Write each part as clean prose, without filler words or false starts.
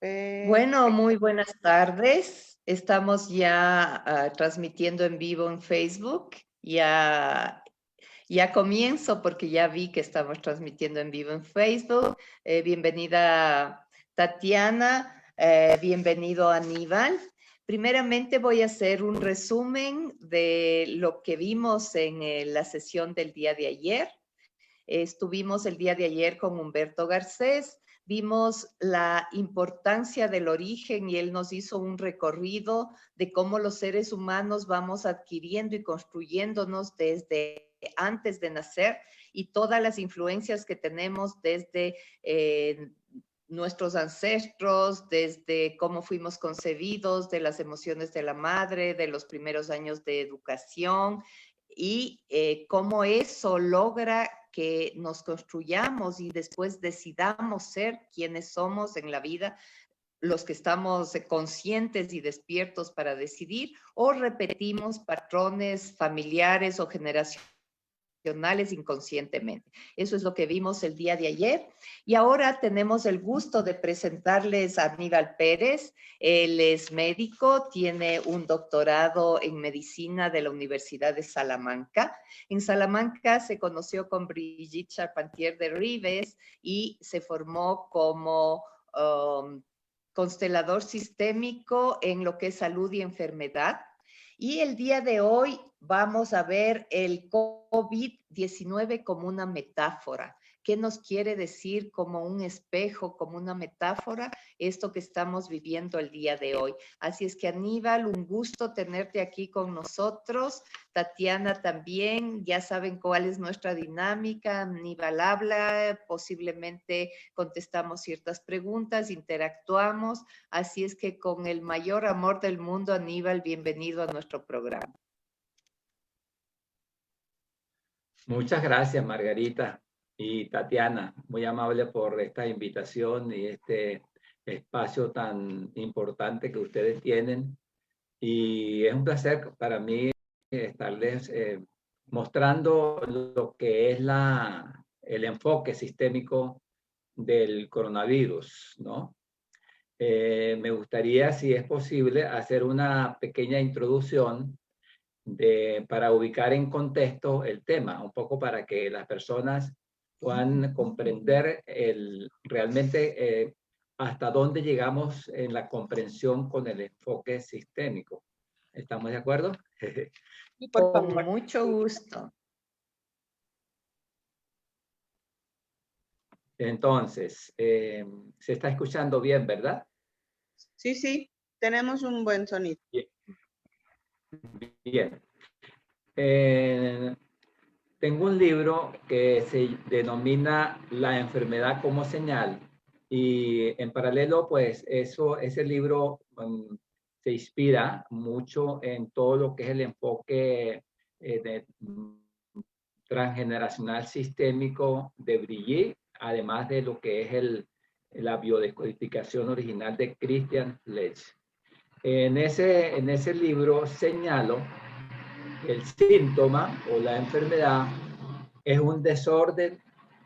Bueno, muy buenas tardes. Estamos ya transmitiendo en vivo en Facebook. Ya comienzo porque ya vi que estamos transmitiendo en vivo en Facebook. Bienvenida Tatiana, bienvenido Aníbal. Primeramente voy a hacer un resumen de lo que vimos en la sesión del día de ayer. Estuvimos el día de ayer con Humberto Garcés, vimos la importancia del origen y él nos hizo un recorrido de cómo los seres humanos vamos adquiriendo y construyéndonos desde antes de nacer y todas las influencias que tenemos desde nuestros ancestros, desde cómo fuimos concebidos, de las emociones de la madre, de los primeros años de educación y cómo eso logra que nos construyamos y después decidamos ser quienes somos en la vida, los que estamos conscientes y despiertos para decidir, o repetimos patrones familiares o generacionales inconscientemente. Eso es lo que vimos el día de ayer. Y ahora tenemos el gusto de presentarles a Aníbal Pérez. Él es médico, tiene un doctorado en medicina de la Universidad de Salamanca. En Salamanca se conoció con Brigitte Charpentier de Rives y se formó como constelador sistémico en lo que es salud y enfermedad. Y el día de hoy vamos a ver el COVID-19 como una metáfora. ¿Qué nos quiere decir como un espejo, como una metáfora, esto que estamos viviendo el día de hoy? Así es que Aníbal, un gusto tenerte aquí con nosotros. Tatiana también, ya saben cuál es nuestra dinámica. Aníbal habla, posiblemente contestamos ciertas preguntas, interactuamos. Así es que con el mayor amor del mundo, Aníbal, bienvenido a nuestro programa. Muchas gracias, Margarita y Tatiana, muy amable por esta invitación y este espacio tan importante que ustedes tienen. Y es un placer para mí estarles mostrando lo que es el enfoque sistémico del coronavirus, ¿no? Me gustaría, si es posible, hacer una pequeña introducción para ubicar en contexto el tema, un poco para que las personas puedan comprender realmente hasta dónde llegamos en la comprensión con el enfoque sistémico. ¿Estamos de acuerdo? Y por favor. Con mucho gusto. Entonces, se está escuchando bien, ¿verdad? Sí, sí, tenemos un buen sonido. Bien. Tengo un libro que se denomina La enfermedad como señal y en paralelo, pues ese libro se inspira mucho en todo lo que es el enfoque transgeneracional sistémico de Brillet, además de lo que es la biodescodificación original de Christian Lech. En ese libro señalo el síntoma o la enfermedad es un desorden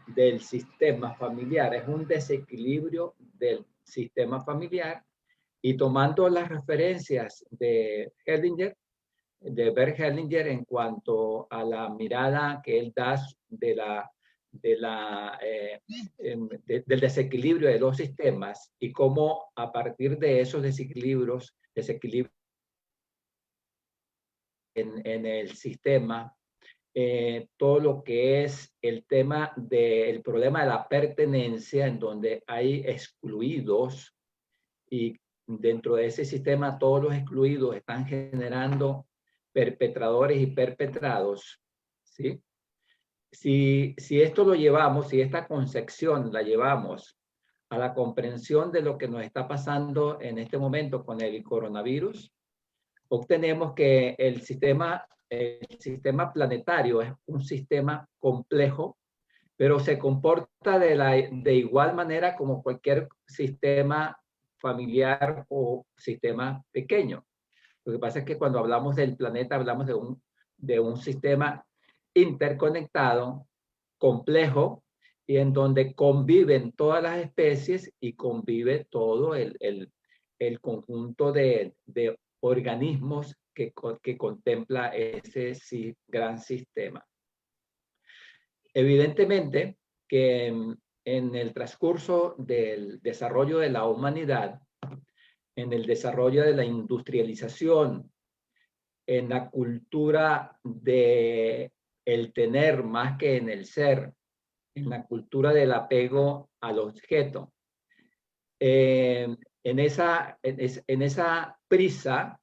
del sistema familiar, es un desequilibrio del sistema familiar, y tomando las referencias de Hellinger, de Bert Hellinger, en cuanto a la mirada que él da del desequilibrio de los sistemas y cómo a partir de esos desequilibrios en el sistema, todo lo que es el tema del problema de la pertenencia, en donde hay excluidos y dentro de ese sistema todos los excluidos están generando perpetradores y perpetrados, ¿sí? Si esto lo llevamos, si esta concepción la llevamos a la comprensión de lo que nos está pasando en este momento con el coronavirus, obtenemos que el sistema planetario es un sistema complejo, pero se comporta de igual manera como cualquier sistema familiar o sistema pequeño. Lo que pasa es que cuando hablamos del planeta hablamos de un sistema interconectado, complejo, y en donde conviven todas las especies y convive todo el conjunto de organismos que contempla ese gran sistema. Evidentemente que en el transcurso del desarrollo de la humanidad, en el desarrollo de la industrialización, en la cultura de el tener más que en el ser, en la cultura del apego al objeto, en esa prisa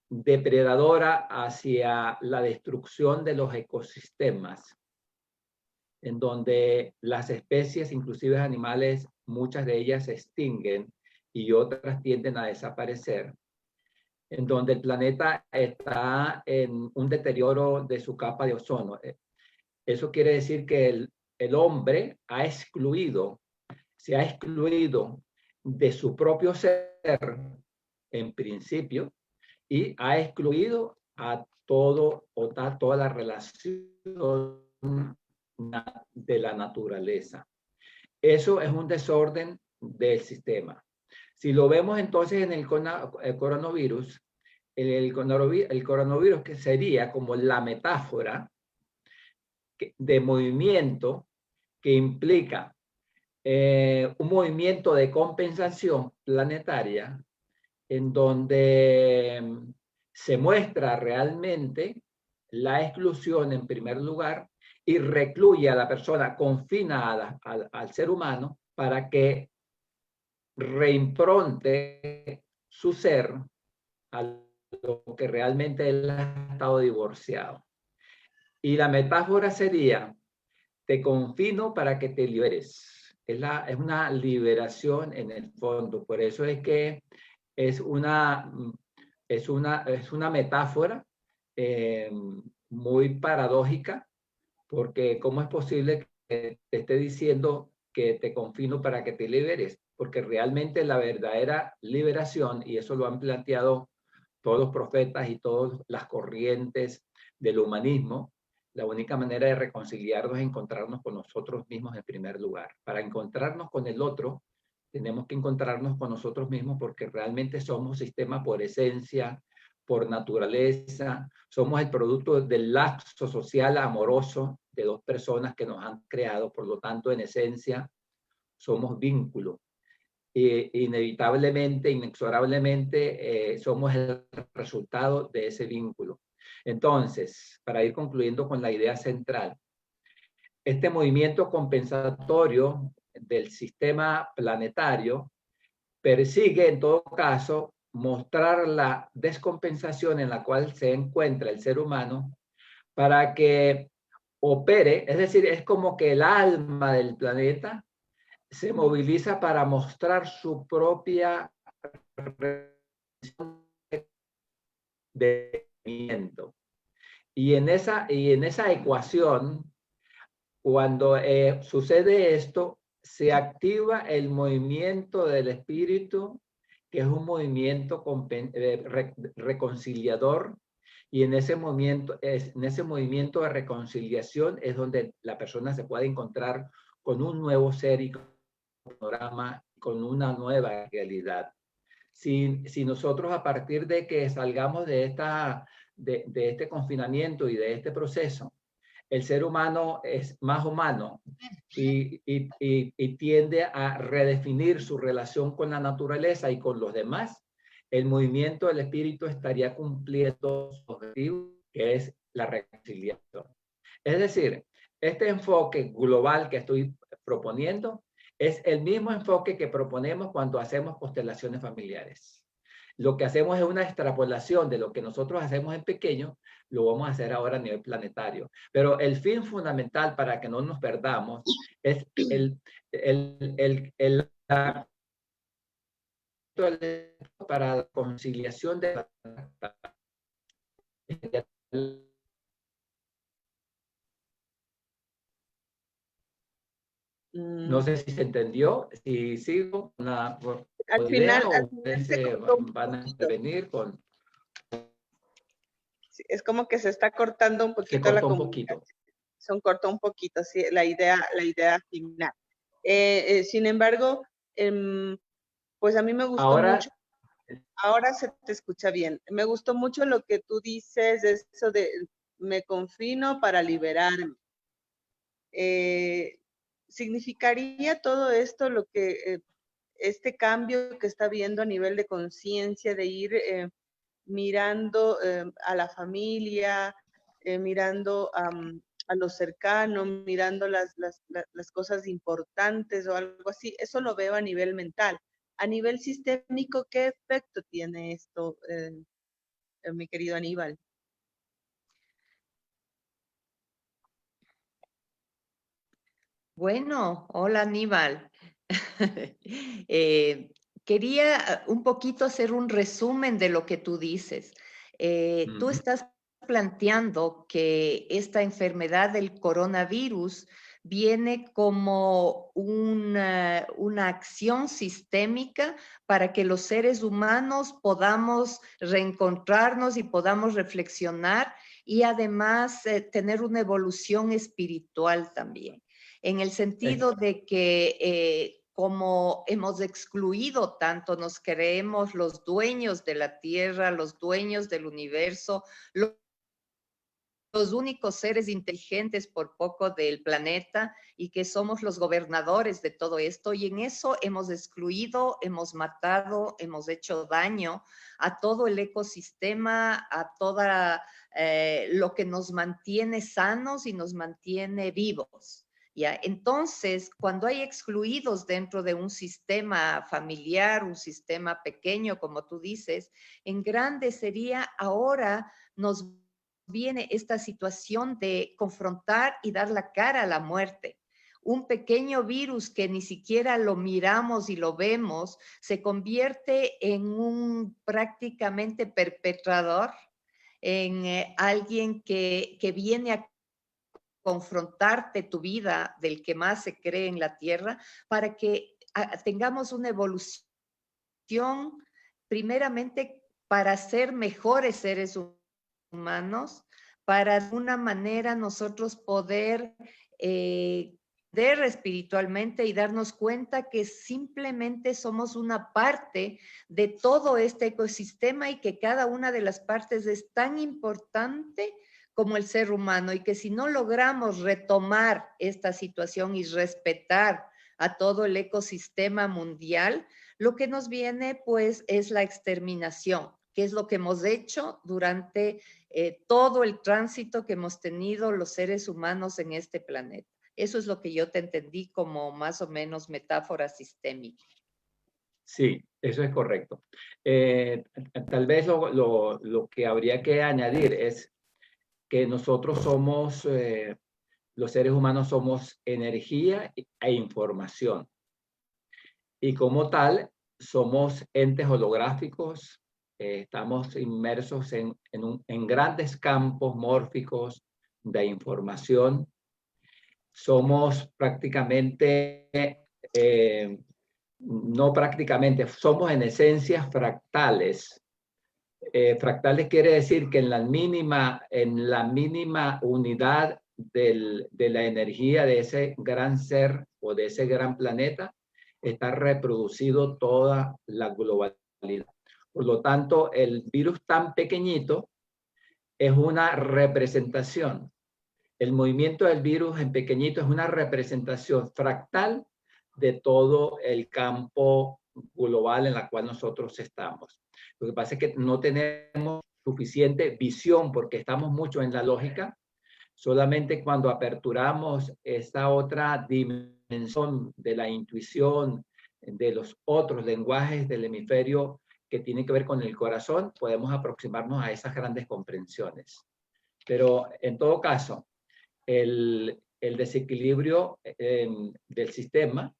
depredadora hacia la destrucción de los ecosistemas, en donde las especies, inclusive animales, muchas de ellas se extinguen y otras tienden a desaparecer, en donde el planeta está en un deterioro de su capa de ozono. Eso quiere decir que el hombre se ha excluido de su propio ser, en principio, y ha excluido a toda la relación de la naturaleza. Eso es un desorden del sistema. Si lo vemos entonces en el coronavirus, el coronavirus que sería como la metáfora de movimiento que implica un movimiento de compensación planetaria en donde se muestra realmente la exclusión en primer lugar y recluye a la persona, confina al ser humano para que reimpronte su ser a lo que realmente él ha estado divorciado. Y la metáfora sería, te confino para que te liberes. Es una liberación en el fondo. Por eso es que es una metáfora muy paradójica, porque ¿cómo es posible que te esté diciendo que te confino para que te liberes? Porque realmente la verdadera liberación, y eso lo han planteado todos los profetas y todas las corrientes del humanismo, la única manera de reconciliarnos es encontrarnos con nosotros mismos en primer lugar. Para encontrarnos con el otro, tenemos que encontrarnos con nosotros mismos porque realmente somos sistema por esencia, por naturaleza, somos el producto del lazo social amoroso de dos personas que nos han creado, por lo tanto, en esencia, somos vínculo. Inevitablemente, inexorablemente, somos el resultado de ese vínculo. Entonces, para ir concluyendo con la idea central, este movimiento compensatorio del sistema planetario persigue, en todo caso, mostrar la descompensación en la cual se encuentra el ser humano para que opere, es decir, es como que el alma del planeta se moviliza para mostrar su propia de movimiento. Y en esa ecuación, cuando sucede esto, se activa el movimiento del espíritu, que es un movimiento reconciliador, y en ese movimiento de reconciliación es donde la persona se puede encontrar con un nuevo ser y panorama, con una nueva realidad. Si nosotros a partir de que salgamos de este confinamiento y de este proceso, el ser humano es más humano y tiende a redefinir su relación con la naturaleza y con los demás, el movimiento del espíritu estaría cumpliendo su objetivo, que es la reconciliación. Es decir, este enfoque global que estoy proponiendo es el mismo enfoque que proponemos cuando hacemos constelaciones familiares. Lo que hacemos es una extrapolación de lo que nosotros hacemos en pequeño, lo vamos a hacer ahora a nivel planetario. Pero el fin fundamental para que no nos perdamos es para la conciliación de la... No sé si se entendió, si sigo una Al idea final, o ustedes se van a intervenir con... es como que se está cortando un Se poquito la cortó un comunicación. poquito. son cortó un poquito, sí, la idea final. Sin embargo, pues a mí me gustó Ahora, mucho. Ahora se te escucha bien. Me gustó mucho lo que tú dices, eso de me confino para liberarme. ¿Significaría todo esto lo que este cambio que está viendo a nivel de conciencia, de ir mirando a la familia, mirando a los cercanos, mirando las cosas importantes o algo así? Eso lo veo a nivel mental. A nivel sistémico, ¿qué efecto tiene esto, mi querido Aníbal? Bueno, hola Aníbal. Eh, Quería un poquito hacer un resumen de lo que tú dices. Tú estás planteando que esta enfermedad del coronavirus viene como una acción sistémica para que los seres humanos podamos reencontrarnos y podamos reflexionar y además tener una evolución espiritual también, en el es- sentido de que como hemos excluido tanto, nos creemos los dueños de la Tierra, los dueños del universo, los únicos seres inteligentes por poco del planeta y que somos los gobernadores de todo esto. Y en eso hemos excluido, hemos matado, hemos hecho daño a todo el ecosistema, a toda lo que nos mantiene sanos y nos mantiene vivos. ¿Ya? Entonces, cuando hay excluidos dentro de un sistema familiar, un sistema pequeño, como tú dices, en grande sería ahora nos viene esta situación de confrontar y dar la cara a la muerte. Un pequeño virus que ni siquiera lo miramos y lo vemos, se convierte en un prácticamente perpetrador, en alguien que viene a confrontarte tu vida del que más se cree en la tierra para que tengamos una evolución primeramente para ser mejores seres humanos, para de una manera nosotros poder espiritualmente y darnos cuenta que simplemente somos una parte de todo este ecosistema y que cada una de las partes es tan importante como el ser humano, y que si no logramos retomar esta situación y respetar a todo el ecosistema mundial, lo que nos viene pues es la exterminación, que es lo que hemos hecho durante todo el tránsito que hemos tenido los seres humanos en este planeta. Eso es lo que yo te entendí como más o menos metáfora sistémica. sí, eso es correcto. Tal vez lo que habría que añadir es que nosotros somos, los seres humanos somos energía e información. Y como tal, somos entes holográficos, estamos inmersos en grandes campos mórficos de información. Somos prácticamente, no prácticamente, somos en esencia fractales. Fractales quiere decir que en la mínima unidad de la energía de ese gran ser o de ese gran planeta está reproducido toda la globalidad. Por lo tanto, el virus tan pequeñito es una representación. El movimiento del virus en pequeñito es una representación fractal de todo el campo global en la cual nosotros estamos. Lo que pasa es que no tenemos suficiente visión porque estamos mucho en la lógica. Solamente cuando aperturamos esta otra dimensión de la intuición, de los otros lenguajes del hemisferio que tienen que ver con el corazón, podemos aproximarnos a esas grandes comprensiones. Pero en todo caso, el desequilibrio del sistema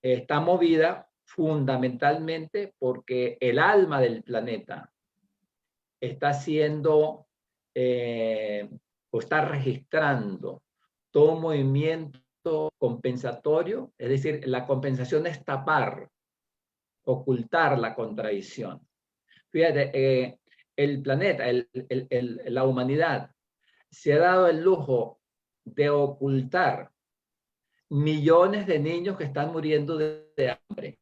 está movida fundamentalmente porque el alma del planeta está haciendo o está registrando todo movimiento compensatorio, es decir, la compensación es tapar, ocultar la contradicción. Fíjate, el planeta, la humanidad, se ha dado el lujo de ocultar millones de niños que están muriendo de hambre,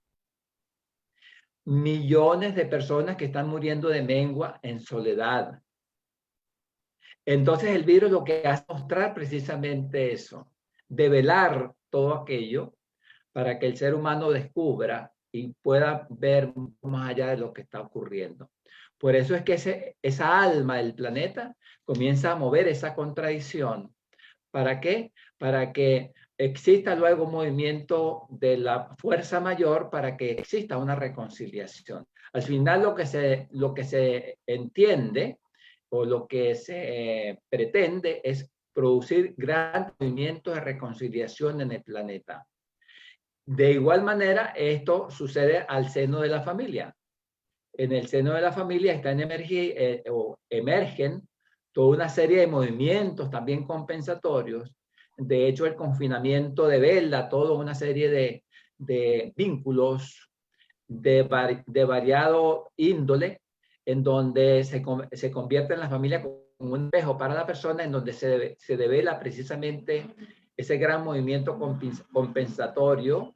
millones de personas que están muriendo de mengua en soledad. Entonces el virus lo que hace es mostrar precisamente eso, develar todo aquello para que el ser humano descubra y pueda ver más allá de lo que está ocurriendo. Por eso es que esa alma del planeta comienza a mover esa contradicción. ¿Para qué? Para que exista luego un movimiento de la fuerza mayor para que exista una reconciliación. Al final lo que se entiende o lo que se pretende es producir grandes movimientos de reconciliación en el planeta. De igual manera, esto sucede al seno de la familia. En el seno de la familia emergen toda una serie de movimientos también compensatorios. De hecho, el confinamiento devela toda una serie de vínculos de variado índole, en donde se convierte en la familia como un espejo para la persona, en donde se devela precisamente ese gran movimiento compensatorio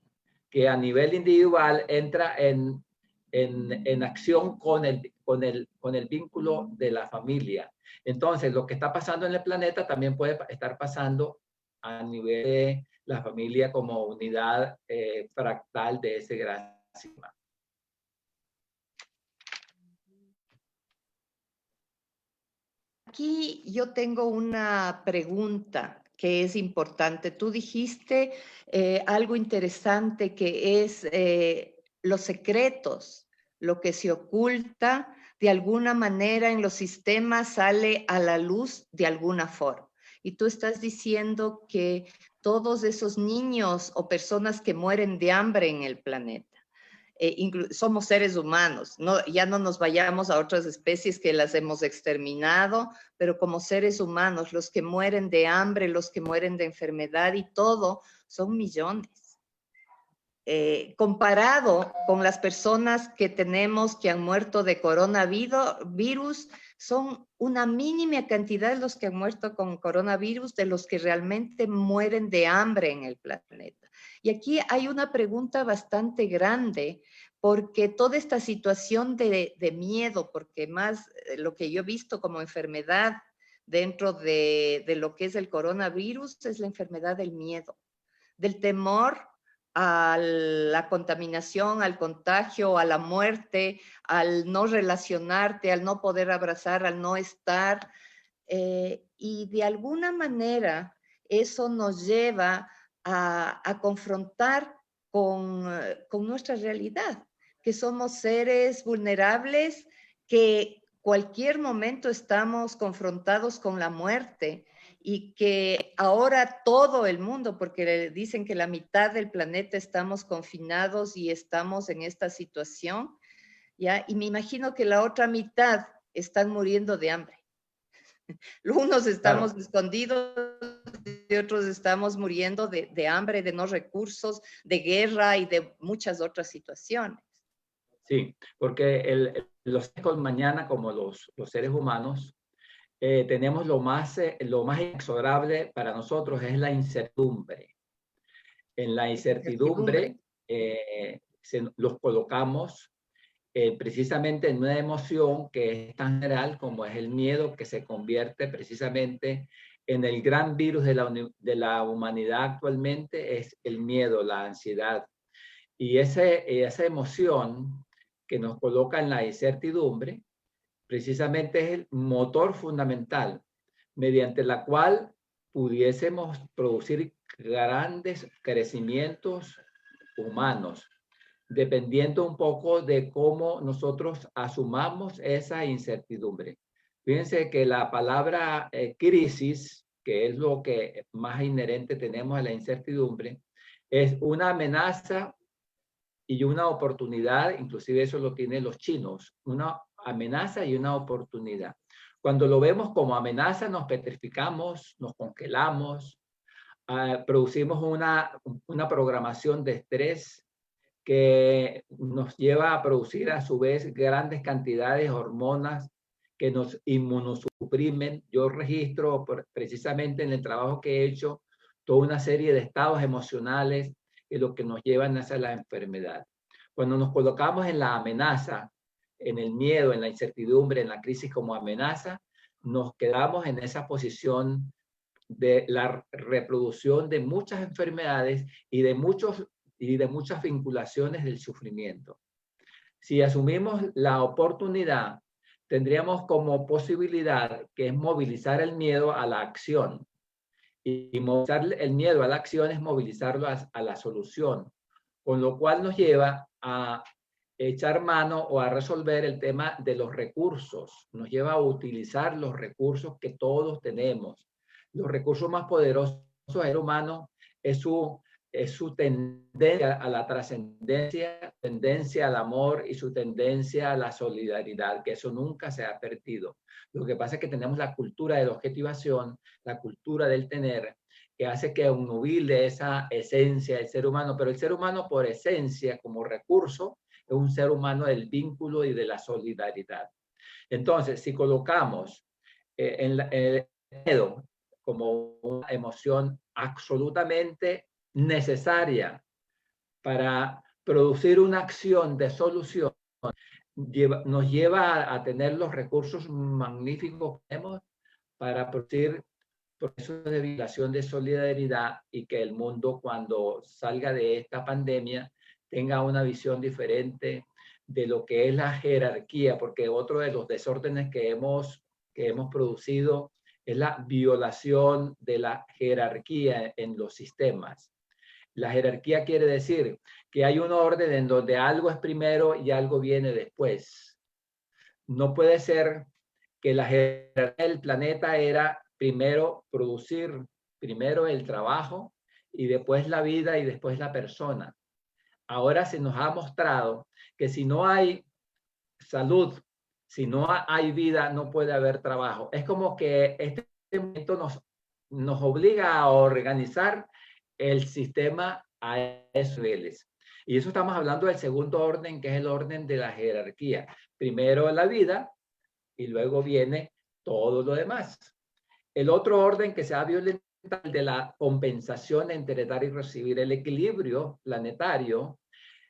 que a nivel individual entra en acción con el vínculo de la familia. Entonces, lo que está pasando en el planeta también puede estar pasando a nivel de la familia como unidad fractal de ese gran sistema. Aquí yo tengo una pregunta que es importante. Tú dijiste algo interesante que es los secretos, lo que se oculta de alguna manera en los sistemas sale a la luz de alguna forma. Y tú estás diciendo que todos esos niños o personas que mueren de hambre en el planeta, somos seres humanos, ya no nos vayamos a otras especies que las hemos exterminado, pero como seres humanos, los que mueren de hambre, los que mueren de enfermedad y todo, son millones. Comparado con las personas que tenemos que han muerto de coronavirus, son una mínima cantidad de los que han muerto con coronavirus de los que realmente mueren de hambre en el planeta. Y aquí hay una pregunta bastante grande, porque toda esta situación de miedo, porque más lo que yo he visto como enfermedad dentro de lo que es el coronavirus es la enfermedad del miedo, del temor a la contaminación, al contagio, a la muerte, al no relacionarte, al no poder abrazar, al no estar. Y de alguna manera eso nos lleva a confrontar con nuestra realidad, que somos seres vulnerables, que cualquier momento estamos confrontados con la muerte y que ahora todo el mundo, porque dicen que la mitad del planeta estamos confinados y estamos en esta situación, ¿ya? Y me imagino que la otra mitad están muriendo de hambre. Unos estamos escondidos y otros estamos muriendo de hambre, de no recursos, de guerra y de muchas otras situaciones. Sí, porque los con mañana, como los seres humanos, tenemos lo más inexorable para nosotros es la incertidumbre. En la incertidumbre los colocamos precisamente en una emoción que es tan general como es el miedo, que se convierte precisamente en el gran virus de la humanidad actualmente, es el miedo, la ansiedad. Y esa emoción que nos coloca en la incertidumbre, precisamente es el motor fundamental mediante la cual pudiésemos producir grandes crecimientos humanos, dependiendo un poco de cómo nosotros asumamos esa incertidumbre. Fíjense que la palabra crisis, que es lo que más inherente tenemos a la incertidumbre, es una amenaza y una oportunidad, inclusive eso lo tienen los chinos, una amenaza y una oportunidad. Cuando lo vemos como amenaza, nos petrificamos, nos congelamos, producimos una programación de estrés que nos lleva a producir a su vez grandes cantidades de hormonas que nos inmunosuprimen. Yo registro precisamente en el trabajo que he hecho toda una serie de estados emocionales que lo que nos llevan hacia la enfermedad. Cuando nos colocamos en la amenaza, en el miedo, en la incertidumbre, en la crisis como amenaza, nos quedamos en esa posición de la reproducción de muchas enfermedades y de muchas vinculaciones del sufrimiento. Si asumimos la oportunidad, tendríamos como posibilidad que es movilizar el miedo a la acción. Y movilizar el miedo a la acción es movilizarlo a la solución, con lo cual nos lleva a echar mano o a resolver el tema de los recursos, nos lleva a utilizar los recursos que todos tenemos. Los recursos más poderosos del ser humano es su tendencia a la trascendencia, tendencia al amor y su tendencia a la solidaridad, que eso nunca se ha perdido. Lo que pasa es que tenemos la cultura de la objetivación, la cultura del tener, que hace que obnubile esa esencia del ser humano, pero el ser humano por esencia, como recurso, es un ser humano del vínculo y de la solidaridad. Entonces, si colocamos el miedo como una emoción absolutamente necesaria para producir una acción de solución, nos lleva a tener los recursos magníficos que tenemos para producir procesos de violación de solidaridad y que el mundo, cuando salga de esta pandemia, tenga una visión diferente de lo que es la jerarquía, porque otro de los desórdenes que hemos producido es la violación de la jerarquía en los sistemas. La jerarquía quiere decir que hay un orden en donde algo es primero y algo viene después. No puede ser que la jerarquía del planeta era primero producir, primero el trabajo y después la vida y después la persona. Ahora se nos ha mostrado que si no hay salud, si no hay vida, no puede haber trabajo. Es como que este momento nos obliga a organizar el sistema a esos niveles. Y eso estamos hablando del segundo orden, que es el orden de la jerarquía. Primero la vida y luego viene todo lo demás. El otro orden que se ha violentado es el de la compensación entre dar y recibir. El equilibrio planetario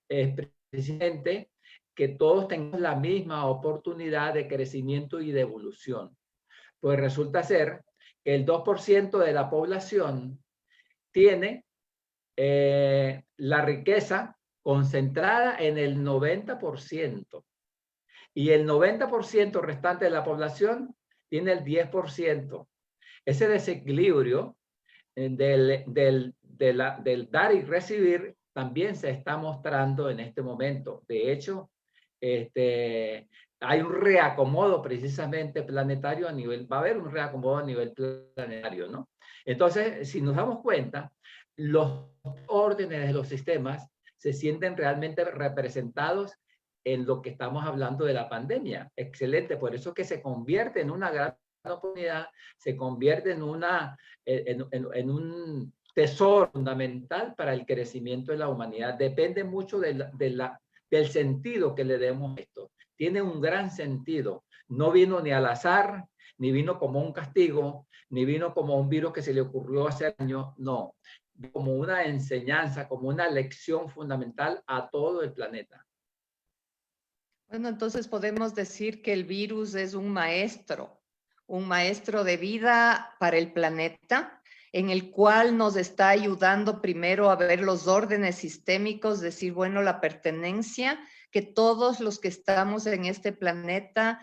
es precisamente que todos tengamos la misma oportunidad de crecimiento y de evolución. Pues resulta ser que el 2% de la población tiene la riqueza concentrada en el 90%. Y el 90% restante de la población tiene el 10%. Ese desequilibrio del dar y recibir también se está mostrando en este momento. De hecho, hay un reacomodo precisamente planetario a nivel, va a haber un reacomodo a nivel planetario, ¿no? Entonces, si nos damos cuenta, los órdenes de los sistemas se sienten realmente representados en lo que estamos hablando de la pandemia. Excelente, por eso que se convierte en una gran oportunidad, se convierte en un tesoro fundamental para el crecimiento de la humanidad. Depende mucho del sentido que le demos a esto. Tiene un gran sentido. No vino ni al azar, ni vino como un castigo, ni vino como un virus que se le ocurrió hace años, no. Como una enseñanza, como una lección fundamental a todo el planeta. Bueno, entonces podemos decir que el virus es un maestro de vida para el planeta, en el cual nos está ayudando primero a ver los órdenes sistémicos, decir, bueno, la pertenencia, que todos los que estamos en este planeta,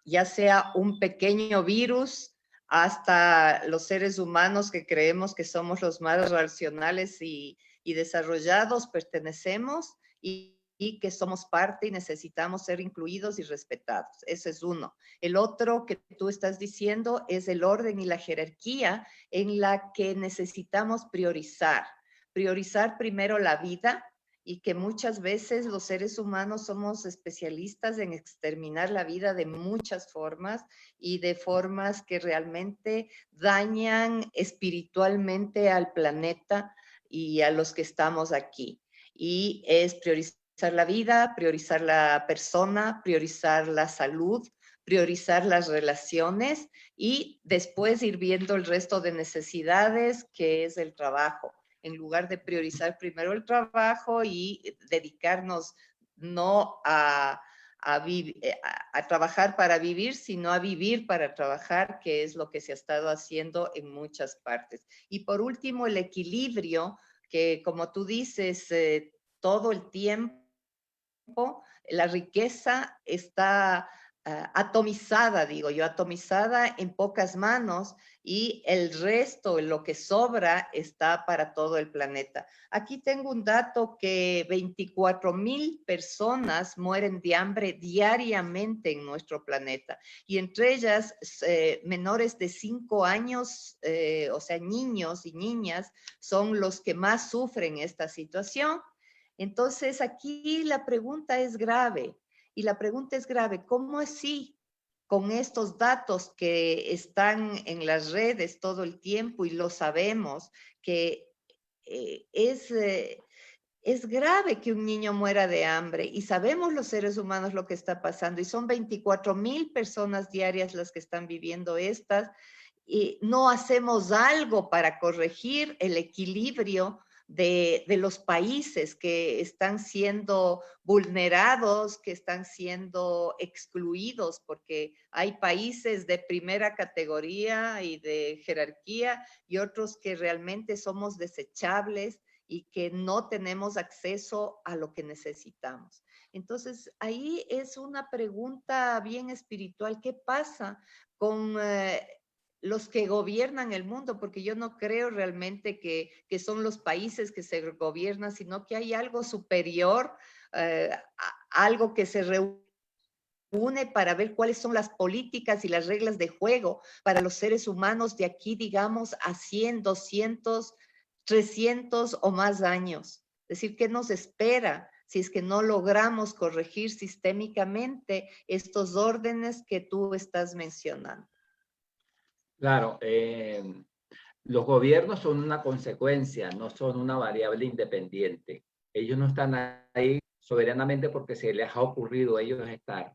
ya sea un pequeño virus, hasta los seres humanos que creemos que somos los más racionales y desarrollados, pertenecemos y que somos parte y necesitamos ser incluidos y respetados. Ese es uno. El otro que tú estás diciendo es el orden y la jerarquía en la que necesitamos priorizar. Priorizar primero la vida, y que muchas veces los seres humanos somos especialistas en exterminar la vida de muchas formas y de formas que realmente dañan espiritualmente al planeta y a los que estamos aquí. Y es priorizar la vida, priorizar la persona, priorizar la salud, priorizar las relaciones y después ir viendo el resto de necesidades, que es el trabajo, en lugar de priorizar primero el trabajo y dedicarnos no a trabajar para vivir, sino a vivir para trabajar, que es lo que se ha estado haciendo en muchas partes. Y por último, el equilibrio, que como tú dices, todo el tiempo la riqueza está atomizada, digo yo, atomizada en pocas manos y el resto, lo que sobra, está para todo el planeta. Aquí tengo un dato que 24,000 personas mueren de hambre diariamente en nuestro planeta y entre ellas menores de 5 años, o sea, niños y niñas, son los que más sufren esta situación. Entonces, aquí la pregunta es grave, y la pregunta es grave, ¿cómo así con estos datos que están en las redes todo el tiempo y lo sabemos, que es grave que un niño muera de hambre y sabemos los seres humanos lo que está pasando y son 24,000 personas diarias las que están viviendo estas y no hacemos algo para corregir el equilibrio de los países que están siendo vulnerados, que están siendo excluidos, porque hay países de primera categoría y de jerarquía y otros que realmente somos desechables y que no tenemos acceso a lo que necesitamos. Entonces, ahí es una pregunta bien espiritual. ¿Qué pasa con los que gobiernan el mundo? Porque yo no creo realmente que son los países que se gobiernan, sino que hay algo superior, algo que se reúne para ver cuáles son las políticas y las reglas de juego para los seres humanos de aquí, digamos, a 100, 200, 300 o más años. Es decir, ¿qué nos espera si es que no logramos corregir sistémicamente estos órdenes que tú estás mencionando? Claro, los gobiernos son una consecuencia, no son una variable independiente. Ellos no están ahí soberanamente porque se les ha ocurrido a ellos estar.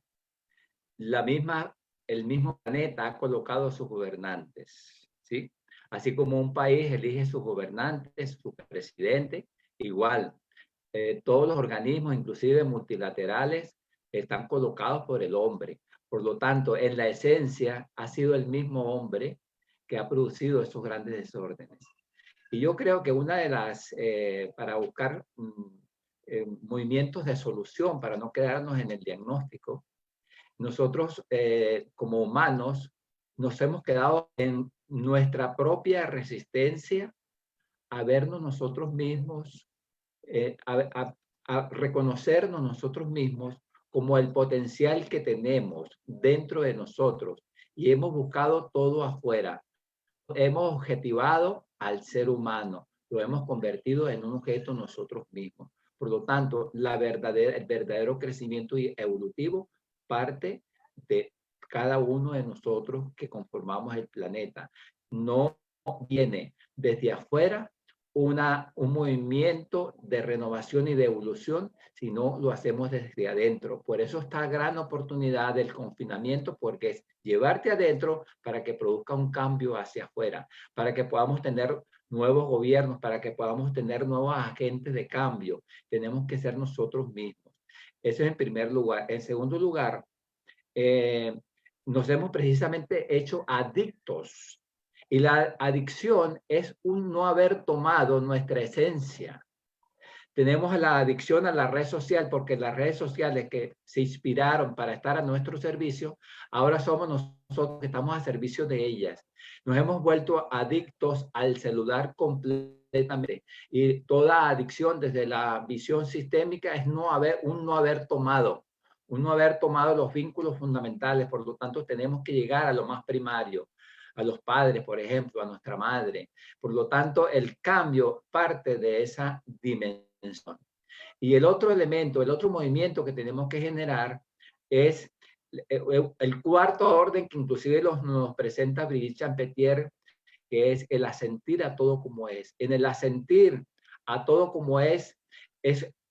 El mismo planeta ha colocado a sus gobernantes, ¿sí? Así como un país elige sus gobernantes, su presidente, igual. Todos los organismos, inclusive multilaterales, están colocados por el hombre. Por lo tanto, en la esencia, ha sido el mismo hombre que ha producido esos grandes desórdenes. Y yo creo que una de las, para buscar movimientos de solución, para no quedarnos en el diagnóstico, nosotros como humanos nos hemos quedado en nuestra propia resistencia a vernos nosotros mismos, a reconocernos nosotros mismos como el potencial que tenemos dentro de nosotros y hemos buscado todo afuera. Hemos objetivado al ser humano, lo hemos convertido en un objeto nosotros mismos. Por lo tanto, el verdadero crecimiento evolutivo parte de cada uno de nosotros que conformamos el planeta. No viene desde afuera un movimiento de renovación y de evolución, sino lo hacemos desde adentro. Por eso esta gran oportunidad del confinamiento, porque es llevarte adentro para que produzca un cambio hacia afuera, para que podamos tener nuevos gobiernos, para que podamos tener nuevos agentes de cambio. Tenemos que ser nosotros mismos. Eso es en primer lugar. En segundo lugar, nos hemos precisamente hecho adictos. Y la adicción es un no haber tomado nuestra esencia. Tenemos la adicción a la red social porque las redes sociales que se inspiraron para estar a nuestro servicio, ahora somos nosotros que estamos a servicio de ellas. Nos hemos vuelto adictos al celular completamente. Y toda adicción desde la visión sistémica es un no haber tomado los vínculos fundamentales. Por lo tanto, tenemos que llegar a lo más primario, a los padres, por ejemplo, a nuestra madre. Por lo tanto, el cambio parte de esa dimensión. Y el otro elemento, el otro movimiento que tenemos que generar es el cuarto orden que inclusive nos presenta Brigitte Champetier, que es el asentir a todo como es. En el asentir a todo como es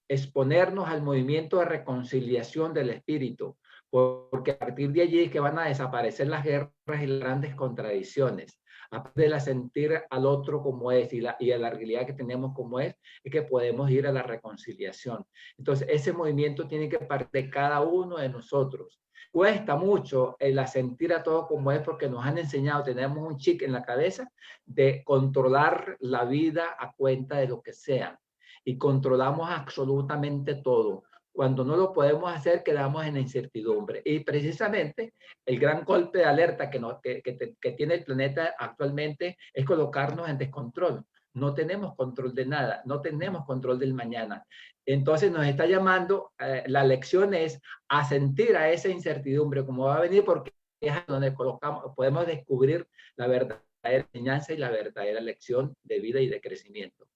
exponernos al movimiento de reconciliación del espíritu, porque a partir de allí es que van a desaparecer las guerras y las grandes contradicciones. A partir de sentir al otro como es y a la realidad que tenemos como es que podemos ir a la reconciliación. Entonces, ese movimiento tiene que partir de cada uno de nosotros. Cuesta mucho el sentir a todo como es porque nos han enseñado, tenemos un chip en la cabeza de controlar la vida a cuenta de lo que sea. Y controlamos absolutamente todo. Cuando no lo podemos hacer, quedamos en la incertidumbre. Y precisamente el gran golpe de alerta que tiene el planeta actualmente es colocarnos en descontrol. No tenemos control de nada, no tenemos control del mañana. Entonces nos está llamando, la lección es a sentir a esa incertidumbre como va a venir, porque es donde podemos descubrir la verdadera enseñanza y la verdadera lección de vida y de crecimiento.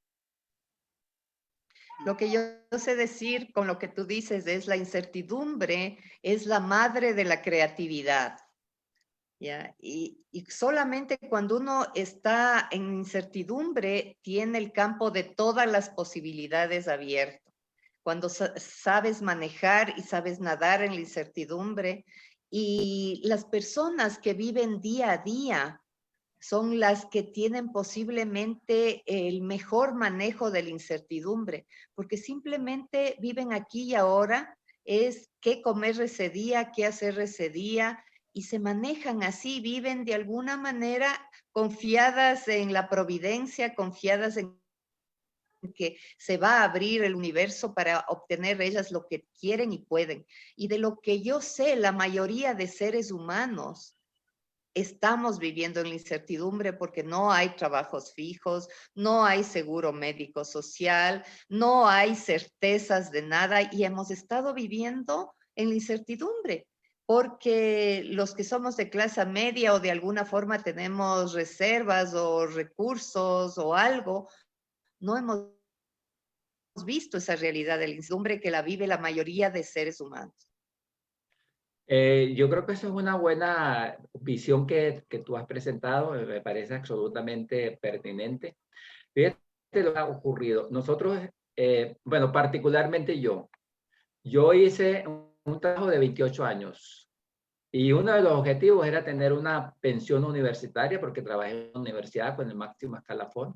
Lo que yo sé decir con lo que tú dices es la incertidumbre es la madre de la creatividad. ¿Ya? Y solamente cuando uno está en incertidumbre tiene el campo de todas las posibilidades abierto. Cuando sabes manejar y sabes nadar en la incertidumbre, y las personas que viven día a día son las que tienen posiblemente el mejor manejo de la incertidumbre, porque simplemente viven aquí y ahora, es qué comer ese día, qué hacer ese día, y se manejan así, viven de alguna manera confiadas en la providencia, confiadas en que se va a abrir el universo para obtener ellas lo que quieren y pueden. Y de lo que yo sé, la mayoría de seres humanos estamos viviendo en la incertidumbre porque no hay trabajos fijos, no hay seguro médico social, no hay certezas de nada y hemos estado viviendo en la incertidumbre porque los que somos de clase media o de alguna forma tenemos reservas o recursos o algo, no hemos visto esa realidad de la incertidumbre que la vive la mayoría de seres humanos. Yo creo que eso es una buena visión que tú has presentado, me parece absolutamente pertinente. Fíjate lo que ha ocurrido. Nosotros, bueno, particularmente yo hice un trabajo de 28 años y uno de los objetivos era tener una pensión universitaria porque trabajé en una universidad con el máximo escalafón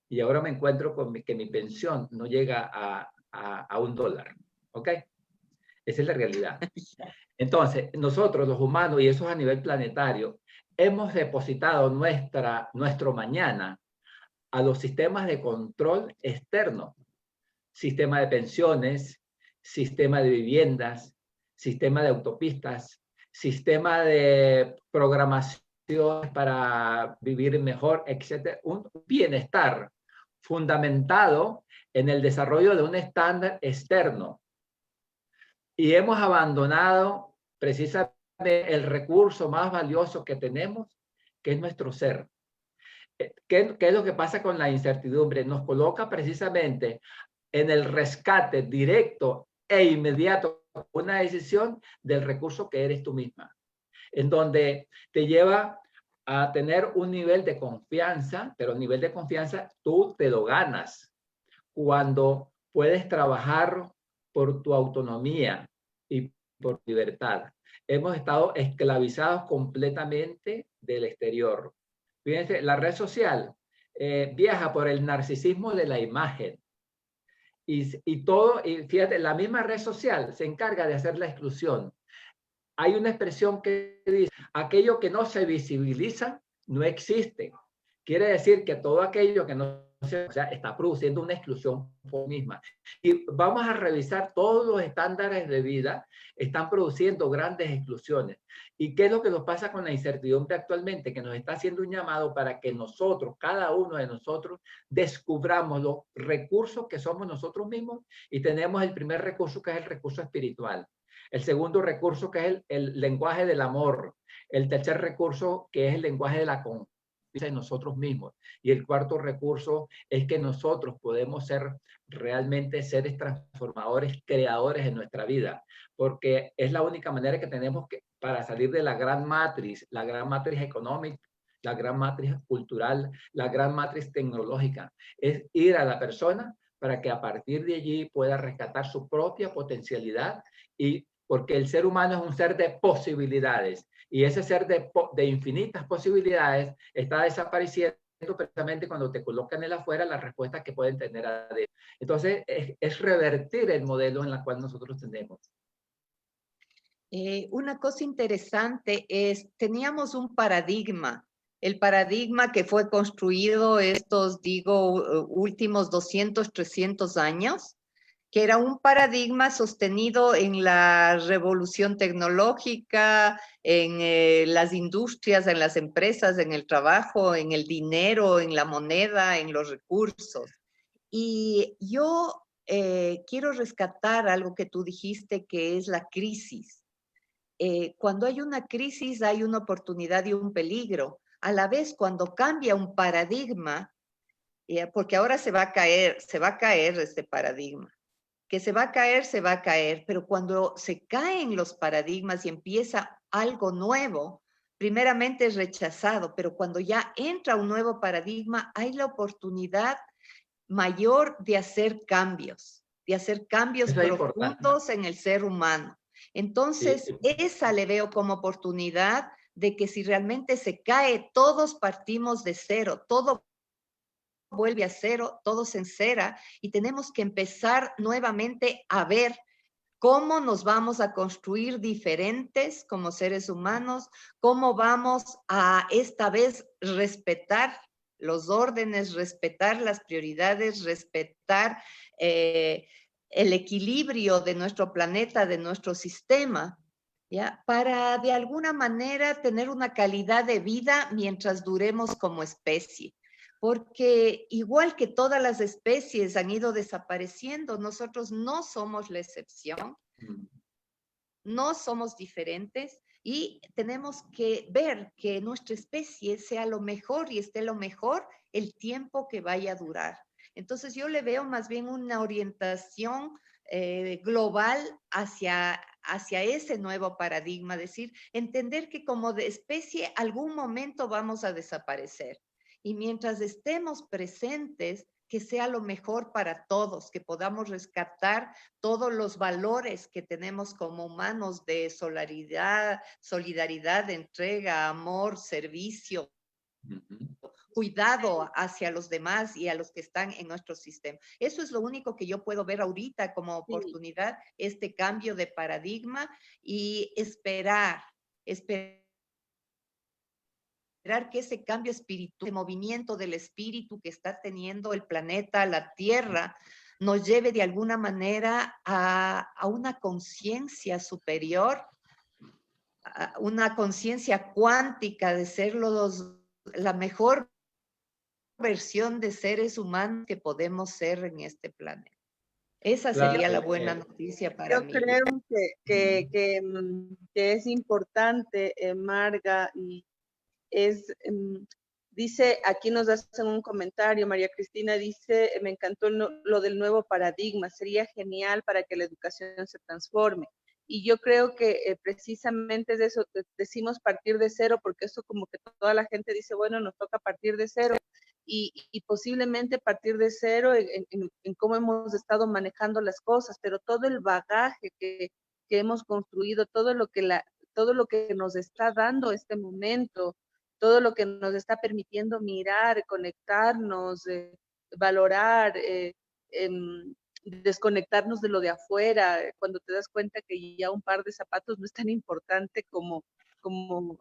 y ahora me encuentro con que mi pensión no llega a $1, ¿ok? Esa es la realidad. Entonces, nosotros los humanos, y eso es a nivel planetario, hemos depositado nuestro mañana a los sistemas de control externo, sistema de pensiones, sistema de viviendas, sistema de autopistas, sistema de programación para vivir mejor, etc. Un bienestar fundamentado en el desarrollo de un estándar externo. Y hemos abandonado precisamente el recurso más valioso que tenemos, que es nuestro ser. ¿Qué es lo que pasa con la incertidumbre? Nos coloca precisamente en el rescate directo e inmediato, una decisión del recurso que eres tú misma, en donde te lleva a tener un nivel de confianza, pero el nivel de confianza tú te lo ganas cuando puedes trabajar por tu autonomía y por libertad. Hemos estado esclavizados completamente del exterior. Fíjense, la red social viaja por el narcisismo de la imagen. Y fíjate, la misma red social se encarga de hacer la exclusión. Hay una expresión que dice, aquello que no se visibiliza no existe. Quiere decir que todo aquello que no se, o sea, está produciendo una exclusión por misma. Y vamos a revisar todos los estándares de vida, están produciendo grandes exclusiones. ¿Y qué es lo que nos pasa con la incertidumbre actualmente? Que nos está haciendo un llamado para que nosotros, cada uno de nosotros, descubramos los recursos que somos nosotros mismos y tenemos el primer recurso que es el recurso espiritual. El segundo recurso que es el lenguaje del amor. El tercer recurso que es el lenguaje de la confianza en nosotros mismos. Y el cuarto recurso es que nosotros podemos ser realmente seres transformadores, creadores en nuestra vida, porque es la única manera que tenemos para salir de la gran matriz económica, la gran matriz cultural, la gran matriz tecnológica, es ir a la persona para que a partir de allí pueda rescatar su propia potencialidad y porque el ser humano es un ser de posibilidades y ese ser de infinitas posibilidades está desapareciendo precisamente cuando te colocan en el afuera las respuestas que pueden tener adentro. Entonces, es revertir el modelo en el cual nosotros tenemos. Una cosa interesante es, teníamos un paradigma, el paradigma que fue construido estos, digo, últimos 200, 300 años, que era un paradigma sostenido en la revolución tecnológica, en las industrias, en las empresas, en el trabajo, en el dinero, en la moneda, en los recursos. Y yo quiero rescatar algo que tú dijiste, que es la crisis. Cuando hay una crisis hay una oportunidad y un peligro. A la vez, cuando cambia un paradigma, porque ahora se va a caer este paradigma. Que se va a caer, pero cuando se caen los paradigmas y empieza algo nuevo, primeramente es rechazado, pero cuando ya entra un nuevo paradigma, hay la oportunidad mayor de hacer cambios Eso es importante. profundos en el ser humano. Entonces, Sí. esa le veo como oportunidad de que si realmente se cae, todos partimos de cero, todo vuelve a cero, todo se encera y tenemos que empezar nuevamente a ver cómo nos vamos a construir diferentes como seres humanos, cómo vamos a esta vez respetar los órdenes, respetar las prioridades, respetar el equilibrio de nuestro planeta, de nuestro sistema, ¿ya? Para de alguna manera tener una calidad de vida mientras duremos como especie. Porque igual que todas las especies han ido desapareciendo, nosotros no somos la excepción, no somos diferentes y tenemos que ver que nuestra especie sea lo mejor y esté lo mejor el tiempo que vaya a durar. Entonces yo le veo más bien una orientación global hacia ese nuevo paradigma, decir, entender que como de especie algún momento vamos a desaparecer. Y mientras estemos presentes, que sea lo mejor para todos, que podamos rescatar todos los valores que tenemos como humanos de solidaridad, entrega, amor, servicio, cuidado hacia los demás y a los que están en nuestro sistema. Eso es lo único que yo puedo ver ahorita como oportunidad, este cambio de paradigma y esperar que ese cambio espiritual, ese movimiento del espíritu que está teniendo el planeta, la Tierra, nos lleve de alguna manera a una conciencia superior, a una conciencia cuántica de ser la mejor versión de seres humanos que podemos ser en este planeta. Esa sería la buena noticia para mí. Yo creo que es importante, Marga, y dice, aquí nos hacen un comentario, María Cristina dice, me encantó lo del nuevo paradigma, sería genial para que la educación se transforme. Y yo creo que precisamente es eso, decimos partir de cero, porque eso como que toda la gente dice, bueno, nos toca partir de cero, y posiblemente partir de cero en cómo hemos estado manejando las cosas, pero todo el bagaje que hemos construido, todo lo que nos está dando este momento, todo lo que nos está permitiendo mirar, conectarnos, valorar, desconectarnos de lo de afuera, cuando te das cuenta que ya un par de zapatos no es tan importante como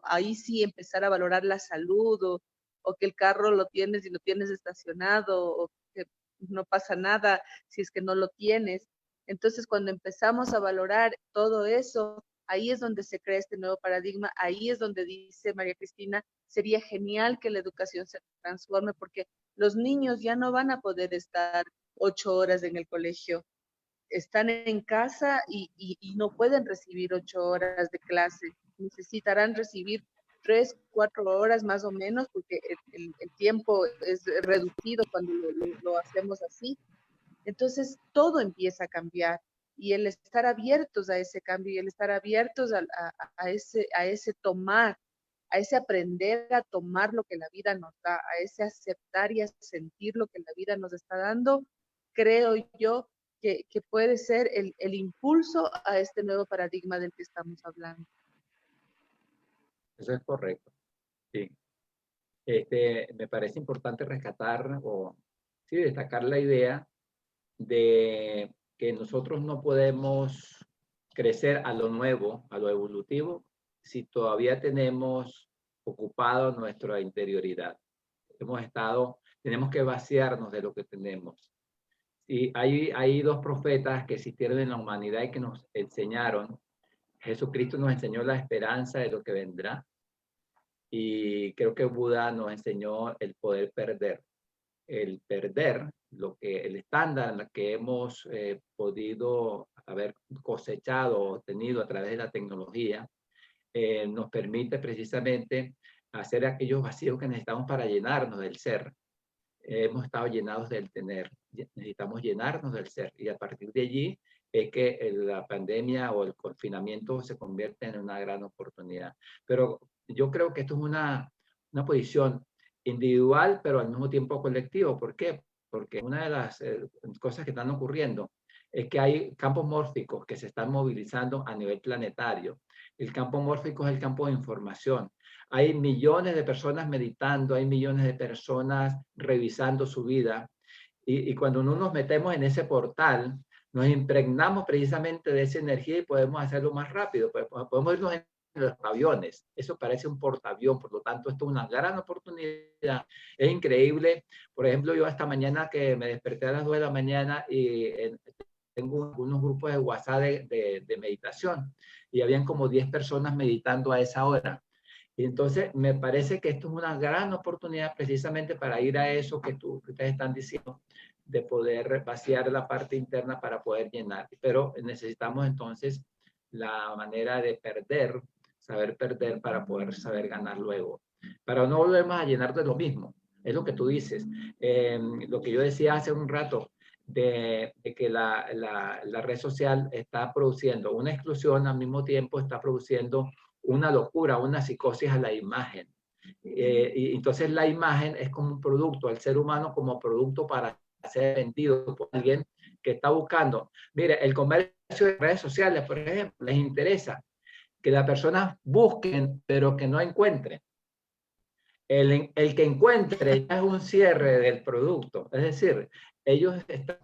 ahí sí empezar a valorar la salud, o que el carro lo tienes y lo tienes estacionado, o que no pasa nada si es que no lo tienes. Entonces, cuando empezamos a valorar todo eso, ahí es donde se crea este nuevo paradigma, ahí es donde dice María Cristina, sería genial que la educación se transforme porque los niños ya no van a poder estar 8 horas en el colegio, están en casa y no pueden recibir 8 horas de clase, necesitarán recibir 3, 4 horas más o menos porque el tiempo es reducido cuando lo hacemos así. Entonces todo empieza a cambiar y el estar abiertos a ese cambio y el estar abiertos a ese tomar, a ese aprender a tomar lo que la vida nos da, a ese aceptar y a sentir lo que la vida nos está dando, creo yo que puede ser el impulso a este nuevo paradigma del que estamos hablando. Eso es correcto. Sí. Me parece importante rescatar o sí, destacar la idea de que nosotros no podemos crecer a lo nuevo, a lo evolutivo, si todavía tenemos ocupado nuestra interioridad. Tenemos que vaciarnos de lo que tenemos. Y hay dos profetas que existieron en la humanidad y que nos enseñaron. Jesucristo nos enseñó la esperanza de lo que vendrá. Y creo que Buda nos enseñó el poder perder. El perder, el estándar que hemos podido haber cosechado o obtenido a través de la tecnología, nos permite precisamente hacer aquellos vacíos que necesitamos para llenarnos del ser. Hemos estado llenados del tener, necesitamos llenarnos del ser, y a partir de allí es que la pandemia o el confinamiento se convierte en una gran oportunidad. Pero yo creo que esto es una posición individual, pero al mismo tiempo colectivo. ¿Por qué? Porque una de las cosas que están ocurriendo es que hay campos mórficos que se están movilizando a nivel planetario. El campo mórfico es el campo de información. Hay millones de personas meditando, hay millones de personas revisando su vida. Y cuando no nos metemos en ese portal, nos impregnamos precisamente de esa energía y podemos hacerlo más rápido. Podemos irnos en los aviones. Eso parece un portaavión, por lo tanto, esto es una gran oportunidad. Es increíble. Por ejemplo, yo esta mañana que me desperté a las 2 de la mañana y tengo unos grupos de WhatsApp de meditación y habían como 10 personas meditando a esa hora. Y entonces me parece que esto es una gran oportunidad precisamente para ir a eso que ustedes están diciendo, de poder vaciar la parte interna para poder llenar. Pero necesitamos entonces la manera de perder, saber perder para poder saber ganar luego. Para no volvernos a llenar de lo mismo. Es lo que tú dices. Lo que yo decía hace un rato, de que la red social está produciendo una exclusión, al mismo tiempo está produciendo una locura, una psicosis a la imagen. Y entonces la imagen es como un producto, al ser humano como producto para ser vendido por alguien que está buscando. Mire, el comercio de redes sociales, por ejemplo, les interesa que las personas busquen, pero que no encuentren. El que encuentre ya es un cierre del producto. Es decir, ellos están,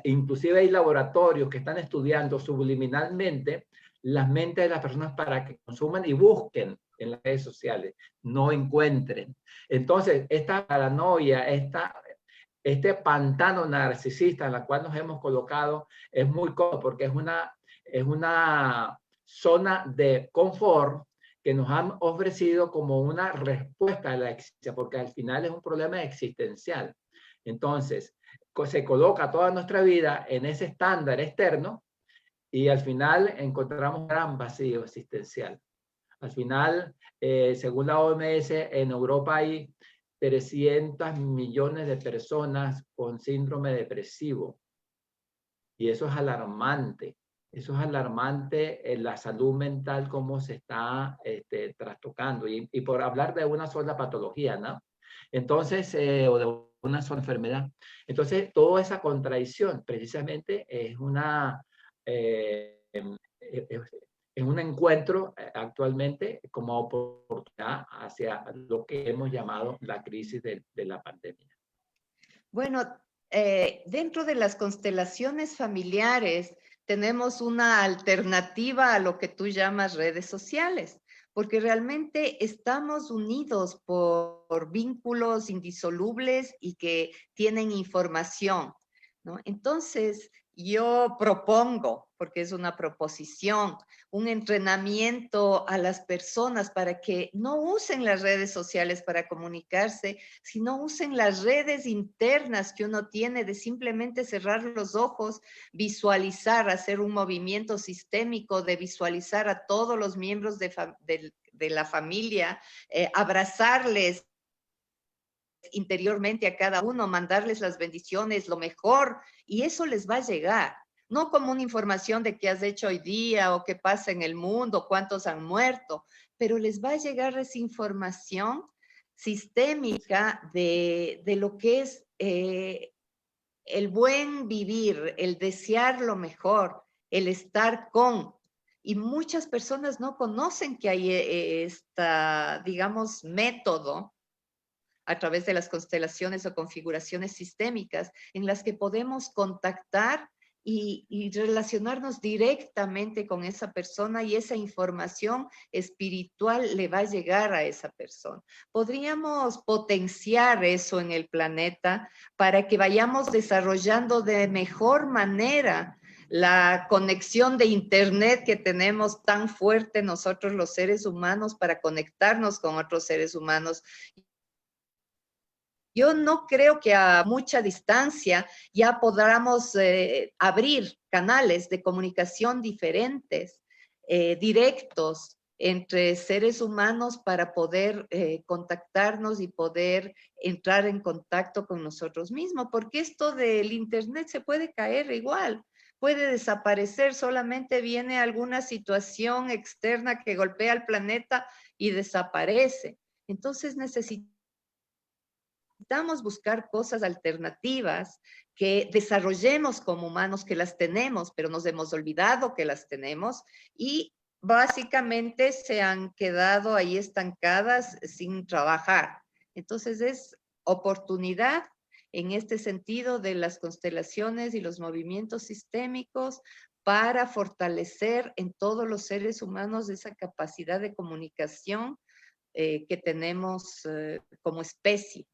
inclusive hay laboratorios que están estudiando subliminalmente las mentes de las personas para que consuman y busquen en las redes sociales, no encuentren. Entonces, esta paranoia, este pantano narcisista en la cual nos hemos colocado es muy cómodo porque es una zona de confort que nos han ofrecido como una respuesta a la existencia, porque al final es un problema existencial. Entonces, se coloca toda nuestra vida en ese estándar externo y al final encontramos un gran vacío existencial. Al final, según la OMS, en Europa hay 300 millones de personas con síndrome depresivo. Y eso es alarmante. Eso es alarmante en la salud mental, cómo se está trastocando. Y por hablar de una sola patología, ¿no? Entonces, o de una sola enfermedad. Entonces, toda esa contradicción precisamente es es un encuentro actualmente como oportunidad hacia lo que hemos llamado la crisis de la pandemia. Bueno, dentro de las constelaciones familiares tenemos una alternativa a lo que tú llamas redes sociales, porque realmente estamos unidos por vínculos indisolubles y que tienen información, ¿no? Entonces, yo propongo, porque es una proposición, un entrenamiento a las personas para que no usen las redes sociales para comunicarse, sino usen las redes internas que uno tiene de simplemente cerrar los ojos, visualizar, hacer un movimiento sistémico de visualizar a todos los miembros de la familia, abrazarles interiormente a cada uno, mandarles las bendiciones, lo mejor, y eso les va a llegar. No como una información de qué has hecho hoy día o qué pasa en el mundo, cuántos han muerto, pero les va a llegar esa información sistémica de lo que es el buen vivir, el desear lo mejor, el estar con. Y muchas personas no conocen que hay esta, digamos, método a través de las constelaciones o configuraciones sistémicas en las que podemos contactar y relacionarnos directamente con esa persona, y esa información espiritual le va a llegar a esa persona. Podríamos potenciar eso en el planeta para que vayamos desarrollando de mejor manera la conexión de internet que tenemos tan fuerte nosotros los seres humanos para conectarnos con otros seres humanos. Yo no creo que a mucha distancia ya podamos abrir canales de comunicación diferentes, directos, entre seres humanos para poder contactarnos y poder entrar en contacto con nosotros mismos, porque esto del internet se puede caer igual, puede desaparecer, solamente viene alguna situación externa que golpea al planeta y desaparece. Entonces necesitamos buscar cosas alternativas que desarrollemos como humanos, que las tenemos, pero nos hemos olvidado que las tenemos y básicamente se han quedado ahí estancadas sin trabajar. Entonces es oportunidad en este sentido de las constelaciones y los movimientos sistémicos para fortalecer en todos los seres humanos esa capacidad de comunicación que tenemos como especie.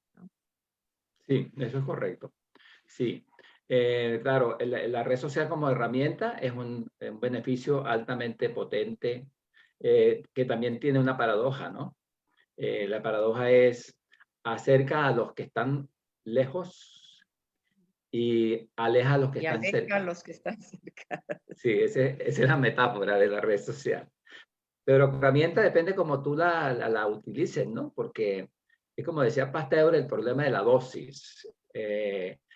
Sí, eso es correcto. Sí, claro, la red social como herramienta es un beneficio altamente potente, que también tiene una paradoja, ¿no? La paradoja es acerca a los que están lejos y aleja a los que Y están aleja a cerca. los que están cerca. Sí, esa es la metáfora de la red social. Pero la herramienta depende como tú la utilices, ¿no? Porque es como decía Pasteur, el problema de la dosis.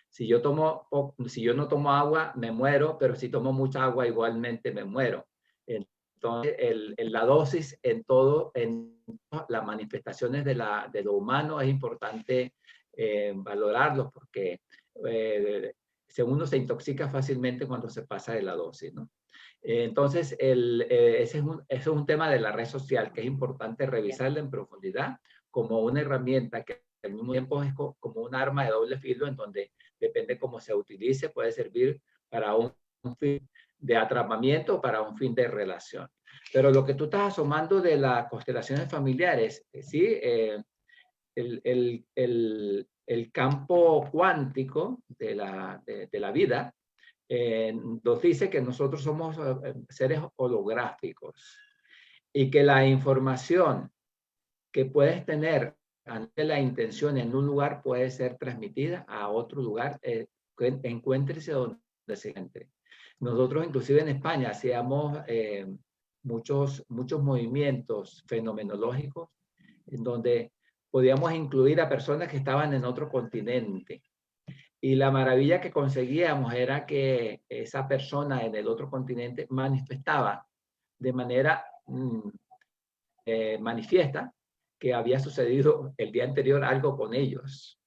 Si yo no tomo agua, me muero, pero si tomo mucha agua, igualmente me muero. Entonces, la dosis en todo, en las manifestaciones de lo humano, es importante valorarlos porque uno se intoxica fácilmente cuando se pasa de la dosis, ¿no? Entonces, ese es un tema de la red social que es importante revisarla en profundidad como una herramienta que al mismo tiempo es como un arma de doble filo, en donde depende cómo se utilice, puede servir para un fin de atrapamiento o para un fin de relación. Pero lo que tú estás asomando de las constelaciones familiares, sí, el campo cuántico de la vida, nos dice que nosotros somos seres holográficos y que la información que puedes tener ante la intención en un lugar puede ser transmitida a otro lugar, encuéntrese donde se encuentre. Nosotros inclusive en España hacíamos muchos movimientos fenomenológicos en donde podíamos incluir a personas que estaban en otro continente. Y la maravilla que conseguíamos era que esa persona en el otro continente manifestaba de manera manifiesta que había sucedido el día anterior algo con ellos.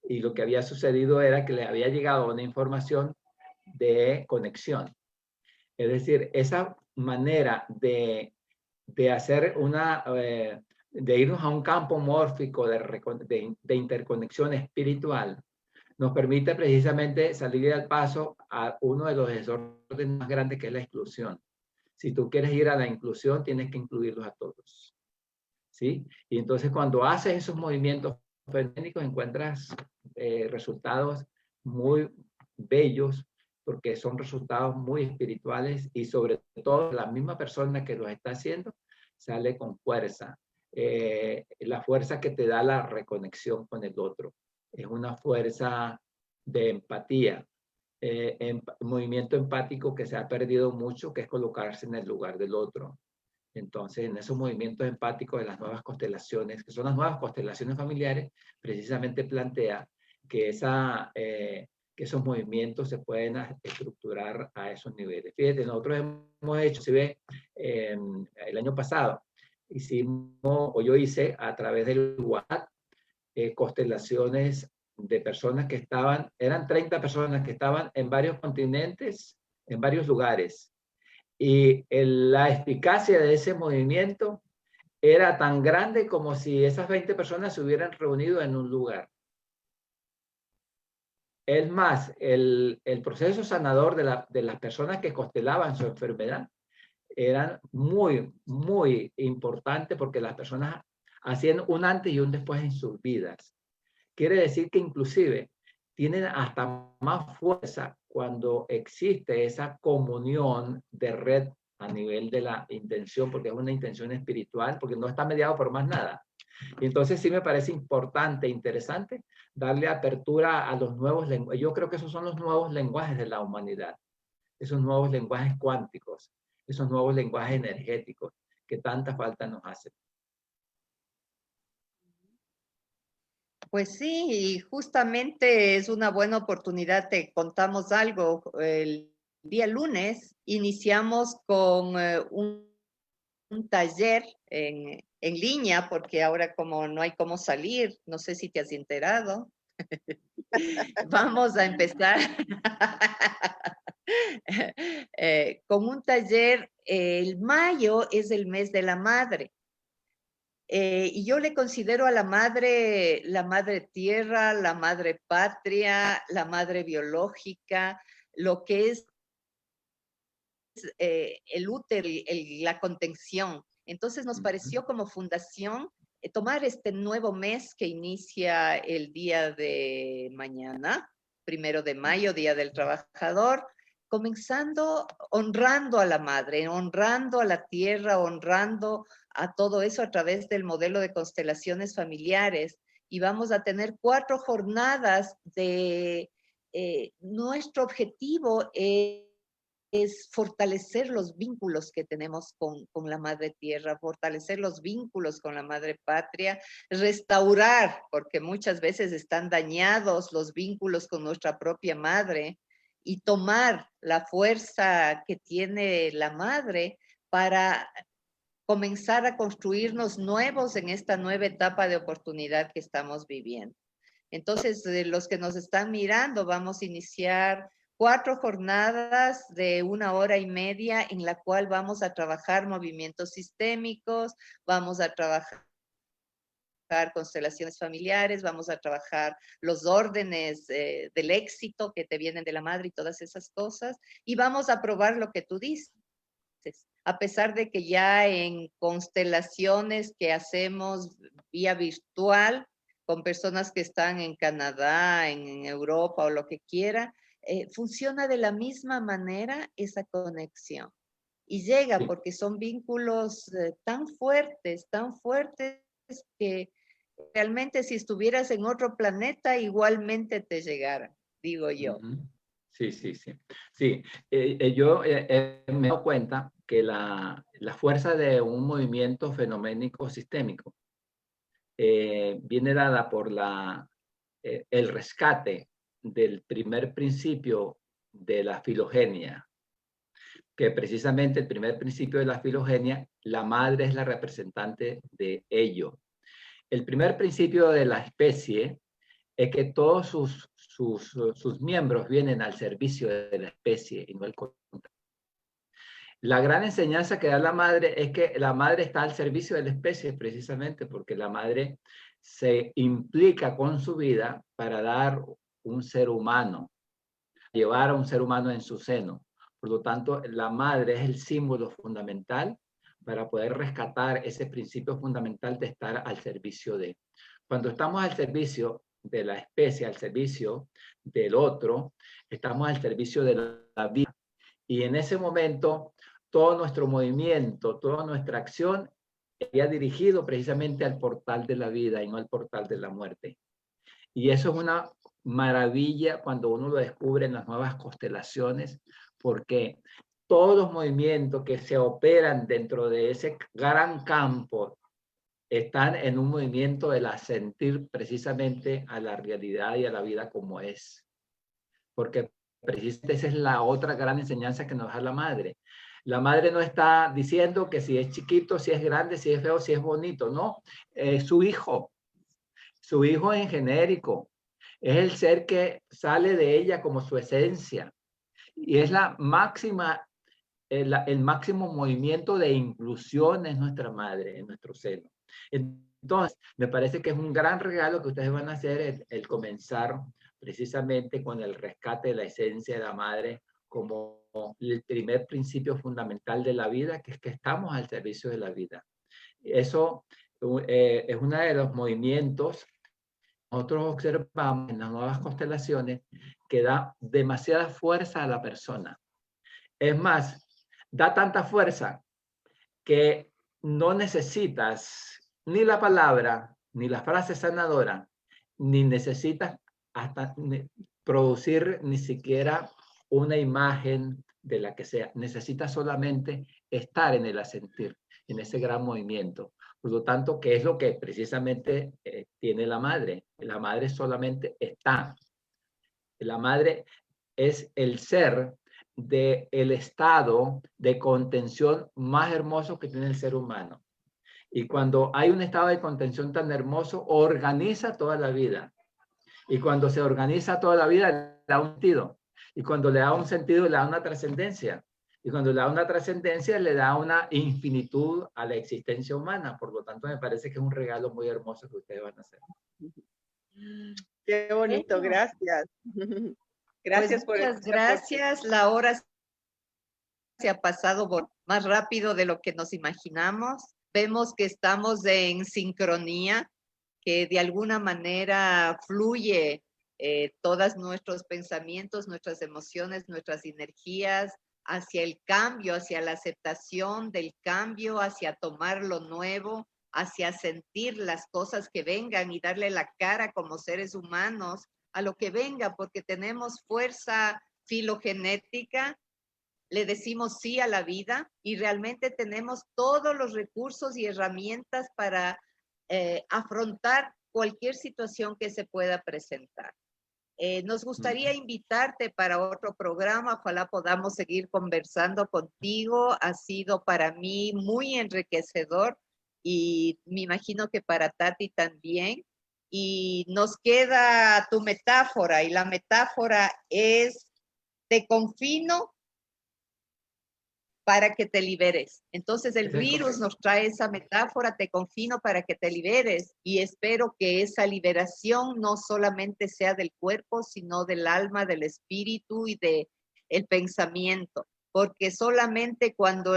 Y lo que había sucedido era que le había llegado una información de conexión. Es decir, esa manera de hacer de irnos a un campo mórfico de interconexión espiritual, nos permite precisamente salir al paso a uno de los desórdenes más grandes, que es la exclusión. Si tú quieres ir a la inclusión, tienes que incluirlos a todos. ¿Sí? Y entonces cuando haces esos movimientos fenénicos encuentras resultados muy bellos, porque son resultados muy espirituales y sobre todo la misma persona que los está haciendo sale con fuerza. La fuerza que te da la reconexión con el otro. Es una fuerza de empatía, movimiento empático que se ha perdido mucho, que es colocarse en el lugar del otro. Entonces, en esos movimientos empáticos de las nuevas constelaciones, que son las nuevas constelaciones familiares, precisamente plantea que, que esos movimientos se pueden estructurar a esos niveles. Fíjate, nosotros hemos hecho, si ve, el año pasado, yo hice a través del WhatsApp constelaciones de personas que estaban, eran 30 personas que estaban en varios continentes, en varios lugares. Y la eficacia de ese movimiento era tan grande como si esas 20 personas se hubieran reunido en un lugar. Es más, el proceso sanador de las personas que constelaban su enfermedad eran muy, muy importante porque las personas hacían un antes y un después en sus vidas. Quiere decir que inclusive tienen hasta más fuerza cuando existe esa comunión de red a nivel de la intención, porque es una intención espiritual, porque no está mediado por más nada. Y entonces sí me parece importante, interesante, darle apertura a los nuevos lenguajes. Yo creo que esos son los nuevos lenguajes de la humanidad, esos nuevos lenguajes cuánticos, esos nuevos lenguajes energéticos que tanta falta nos hacen. Pues sí, y justamente es una buena oportunidad, te contamos algo. El día lunes iniciamos con un taller en línea, porque ahora como no hay cómo salir, no sé si te has enterado. Vamos a empezar con un taller. El mayo es el mes de la madre. Y yo le considero a la madre tierra, la madre patria, la madre biológica, lo que es el útero, la contención. Entonces nos pareció como fundación tomar este nuevo mes que inicia el día de mañana, 1 de mayo, Día del Trabajador, comenzando honrando a la madre, honrando a la tierra, honrando a todo eso a través del modelo de constelaciones familiares. Y vamos a tener 4 jornadas de nuestro objetivo es fortalecer los vínculos que tenemos con la madre tierra, fortalecer los vínculos con la madre patria, restaurar, porque muchas veces están dañados los vínculos con nuestra propia madre, y tomar la fuerza que tiene la madre para comenzar a construirnos nuevos en esta nueva etapa de oportunidad que estamos viviendo. Entonces, los que nos están mirando, vamos a iniciar 4 jornadas de 1 hora y media en la cual vamos a trabajar movimientos sistémicos, vamos a trabajar constelaciones familiares, vamos a trabajar los órdenes del éxito que te vienen de la madre y todas esas cosas, y vamos a probar lo que tú dices. A pesar de que ya en constelaciones que hacemos vía virtual, con personas que están en Canadá, en Europa o lo que quiera, funciona de la misma manera esa conexión. Y llega porque son vínculos tan fuertes que realmente si estuvieras en otro planeta igualmente te llegaran, digo yo. Sí, sí, sí. Sí, yo me he dado cuenta que la fuerza de un movimiento fenoménico sistémico viene dada por el rescate del primer principio de la filogenia, que precisamente el primer principio de la filogenia, la madre es la representante de ello. El primer principio de la especie es que todos sus miembros vienen al servicio de la especie y no al contrario. La gran enseñanza que da la madre es que la madre está al servicio de la especie precisamente porque la madre se implica con su vida para dar un ser humano, llevar a un ser humano en su seno. Por lo tanto, la madre es el símbolo fundamental para poder rescatar ese principio fundamental de estar al servicio de. Cuando estamos al servicio de la especie, al servicio del otro, estamos al servicio de la vida. Y en ese momento, todo nuestro movimiento, toda nuestra acción sería dirigido precisamente al portal de la vida y no al portal de la muerte. Y eso es una maravilla cuando uno lo descubre en las nuevas constelaciones, porque todos los movimientos que se operan dentro de ese gran campo están en un movimiento del asentir precisamente a la realidad y a la vida como es. Porque precisamente esa es la otra gran enseñanza que nos da la madre. La madre no está diciendo que si es chiquito, si es grande, si es feo, si es bonito, no. Su hijo en genérico. Es el ser que sale de ella como su esencia. Y es la máxima, el máximo movimiento de inclusión es nuestra madre, en nuestro seno. Entonces, me parece que es un gran regalo que ustedes van a hacer el comenzar precisamente con el rescate de la esencia de la madre como el primer principio fundamental de la vida, que es que estamos al servicio de la vida. Eso es uno de los movimientos nosotros observamos en las nuevas constelaciones que da demasiada fuerza a la persona. Es más, da tanta fuerza que no necesitas ni la palabra, ni la frase sanadora, ni necesitas hasta producir ni siquiera una imagen de la que sea. Necesitas solamente estar en el asentir, en ese gran movimiento. Por lo tanto, ¿qué es lo que precisamente tiene la madre? La madre solamente está. La madre es el ser del estado de contención más hermoso que tiene el ser humano. Y cuando hay un estado de contención tan hermoso, organiza toda la vida. Y cuando se organiza toda la vida, le da un sentido. Y cuando le da un sentido, le da una trascendencia. Y cuando le da una trascendencia, le da una infinitud a la existencia humana. Por lo tanto, me parece que es un regalo muy hermoso que ustedes van a hacer. Qué bonito, Bueno, gracias. pues Gracias por muchas este gracias. La hora se ha pasado más rápido de lo que nos imaginamos. Vemos que estamos en sincronía, que de alguna manera fluye todos nuestros pensamientos, nuestras emociones, nuestras energías hacia el cambio, hacia la aceptación del cambio, hacia tomar lo nuevo, hacia sentir las cosas que vengan y darle la cara como seres humanos a lo que venga, porque tenemos fuerza filogenética, le decimos sí a la vida y realmente tenemos todos los recursos y herramientas para afrontar cualquier situación que se pueda presentar. Nos gustaría invitarte para otro programa, ojalá podamos seguir conversando contigo. Ha sido para mí muy enriquecedor y me imagino que para Tati también. Y nos queda tu metáfora, y la metáfora es: te confino para que te liberes. Entonces el virus nos trae esa metáfora, te confino para que te liberes, y espero que esa liberación no solamente sea del cuerpo, sino del alma, del espíritu y del pensamiento, porque solamente cuando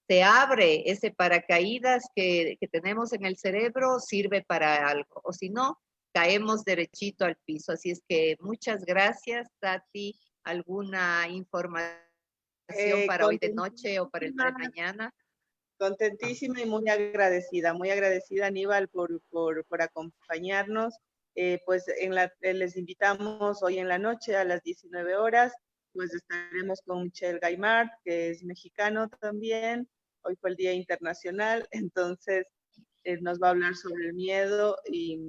se abre ese paracaídas que tenemos en el cerebro sirve para algo, o si no, caemos derechito al piso. Así es que muchas gracias, Tati. ¿Alguna información para hoy de noche o para el de mañana? Contentísima y muy agradecida Aníbal por acompañarnos. Pues les invitamos hoy en la noche a las 19 horas, pues estaremos con Michel Gaimard, que es mexicano también. Hoy fue el Día Internacional, entonces nos va a hablar sobre el miedo y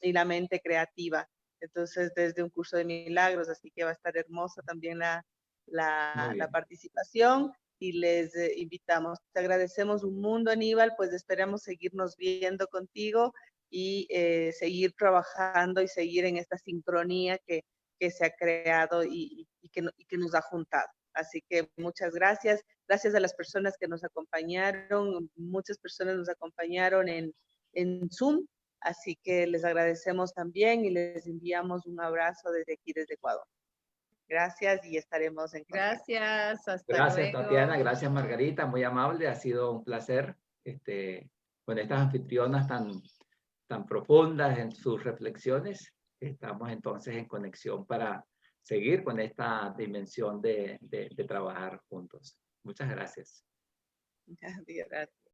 la mente creativa. Entonces, desde un curso de milagros, así que va a estar hermosa también la participación. Y les invitamos. Te agradecemos un mundo, Aníbal, pues esperamos seguirnos viendo contigo y seguir trabajando y seguir en esta sincronía que se ha creado y que nos ha juntado. Así que muchas gracias. Gracias a las personas que nos acompañaron. Muchas personas nos acompañaron en Zoom, así que les agradecemos también y les enviamos un abrazo desde aquí, desde Ecuador. Gracias y estaremos en contacto. Gracias, hasta Gracias, luego. Tatiana. Gracias, Margarita. Muy amable. Ha sido un placer con estas anfitrionas tan profundas en sus reflexiones. Estamos entonces en conexión para seguir con esta dimensión de trabajar juntos. Muchas gracias. Gracias.